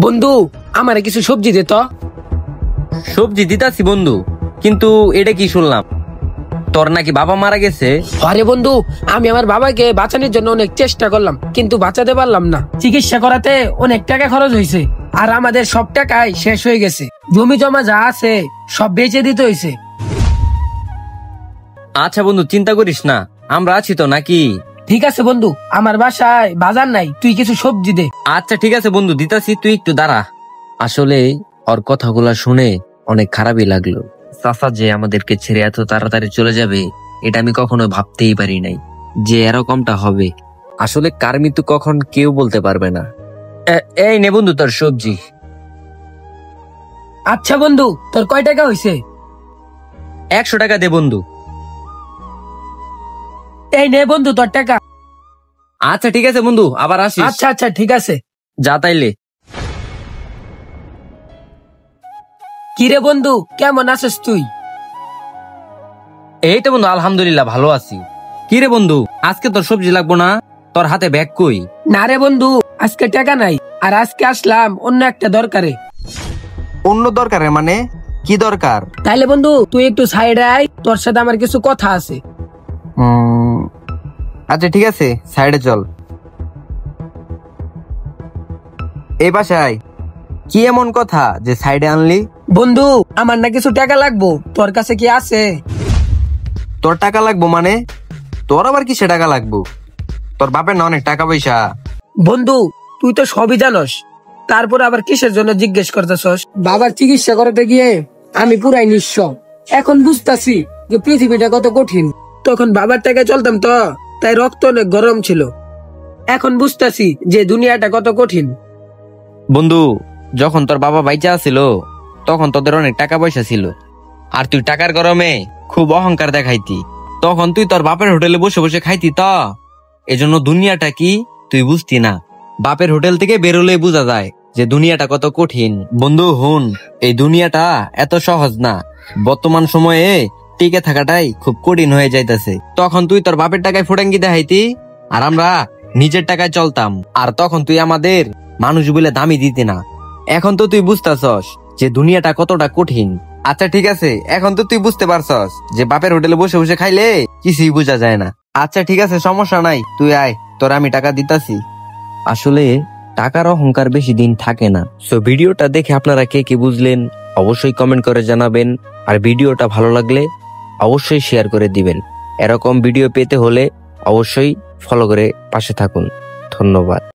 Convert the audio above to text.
বন্ধু আমারে কিছু সবজি দে তো। সবজি দিতাছি বন্ধু, কিন্তু এটা কি শুনলাম তোর নাকি বাবা মারা গেছে? আরে বন্ধু, আমি আমার বাবাকে বাঁচানোর জন্য অনেক চেষ্টা করলাম, কিন্তু বাঁচাতে পারলাম না। চিকিৎসা করাতে অনেক টাকা খরচ হয়েছে, আর আমাদের সব টাকাই শেষ হয়ে গেছে। জমি জমা যা আছে সব বেচে দিতে হয়েছে। আচ্ছা বন্ধু, চিন্তা করিস না, আমরা আছি তো নাকি? ঠিক আছে বন্ধু, আমার বাসায় বাজার নাই, তুই কিছু সবজি দে। আচ্ছা ঠিক আছে বন্ধু, দিতাছি, তুই একটু দাঁড়া। আসলে ওর কথাগুলা শুনে অনেক খারাপই লাগলো। চাচা যে আমাদেরকে ছেড়ে এত তাড়াতাড়ি চলে যাবে, এটা আমি কখনো ভাবতেই পারি নাই যে এরকমটা হবে। আসলে কার মৃত্যু কখন কেউ বলতে পারবে না। এই নে বন্ধু তোর সবজি। আচ্ছা বন্ধু, তোর কয় টাকা হয়েছে? 100 টাকা দে বন্ধু। এই নে বন্ধু তোর টাকা। আচ্ছা ঠিক আছে বন্ধু, আবার আসিস। আচ্ছা আচ্ছা ঠিক আছে। যা তাইলে। কিরে বন্ধু, কেমন আছিস তুই? এই তো বন্ধু, আলহামদুলিল্লাহ ভালো আছি। কি রে বন্ধু, আজকে তোর সবজি লাগবো না? তোর হাতে ব্যাগ কই? না রে বন্ধু, আজকে টাকা নাই, আর আজকে আসলাম অন্য একটা দরকারে। অন্য দরকারে মানে কি দরকার? তাইলে বন্ধু তুই একটু সাইডে আয়, তোর সাথে আমার কিছু কথা আছে। আচ্ছা ঠিক আছে, সাইডে চল। এই বাসায় কি এমন কথা যে সাইডে আনলি? বন্ধু, আমার না কিছু টাকা লাগবো, তোর কাছে কি আছে? তোর টাকা লাগবো মানে? তোর আবার কিসে টাকা লাগবো? তোর বাপের না অনেক টাকা পয়সা। বন্ধু, তুই তো সবই জানস, তারপর আবার কিসের জন্য জিজ্ঞেস করতেছস? বাবার চিকিৎসা করাতে গিয়ে আমি পুরাই নিঃস্ব। এখন বুঝতাছি যে পৃথিবীটা কত কঠিন। তখন বাবার টাকায় চলতাম তো, তাই রক্ত অনেক গরম ছিল। এখন বুঝতাছি যে দুনিয়াটা কত কঠিন। বন্ধু, যখন তোর বাবা বাইচা ছিল তখন তোদের অনেক টাকা পয়সা ছিল, আর তুই টাকার গরমে খুব অহংকার দেখাইতি। তখন তুই তোর বাপের হোটেলে বসে বসে খাইতি, তো এজন্য দুনিয়াটা কি তুই বুঝতি না। বাপের হোটেল থেকে বেরোলে বোঝা যায় যে দুনিয়াটা কত কঠিন। বন্ধু হুন, এই দুনিয়াটা এত সহজ না। বর্তমান সময়ে টিকে থাকাটাই খুব কঠিন হয়ে যাইতেছে। তখন তুই তোর বাপের টাকায় ফুটাঙ্গি দেখাইতি, আর আমরা নিজের টাকায় চলতাম, আর তখন তুই আমাদের মানুষ বলে দামি দিতি না। এখন তো তুই বুঝতেছস যে দুনিয়াটা কতটা কঠিন। আচ্ছা ঠিক আছে, এখন তো তুই বুঝতে পারছস যে বাপের হোটেলে বসে বসে খাইলে কিছুই বোঝা যায় না। আচ্ছা ঠিক আছে, সমস্যা নাই, তুই আয়, তোর আমি টাকা দিতাছি। আসলে টাকার অহংকার বেশি দিন থাকে না। সো ভিডিওটা দেখে আপনারা কে কি বুঝলেন অবশ্যই কমেন্ট করে জানাবেন, আর ভিডিওটা ভালো লাগলে অবশ্যই শেয়ার করে দিবেন। এরকম ভিডিও পেতে হলে অবশ্যই ফলো করে পাশে থাকুন। ধন্যবাদ।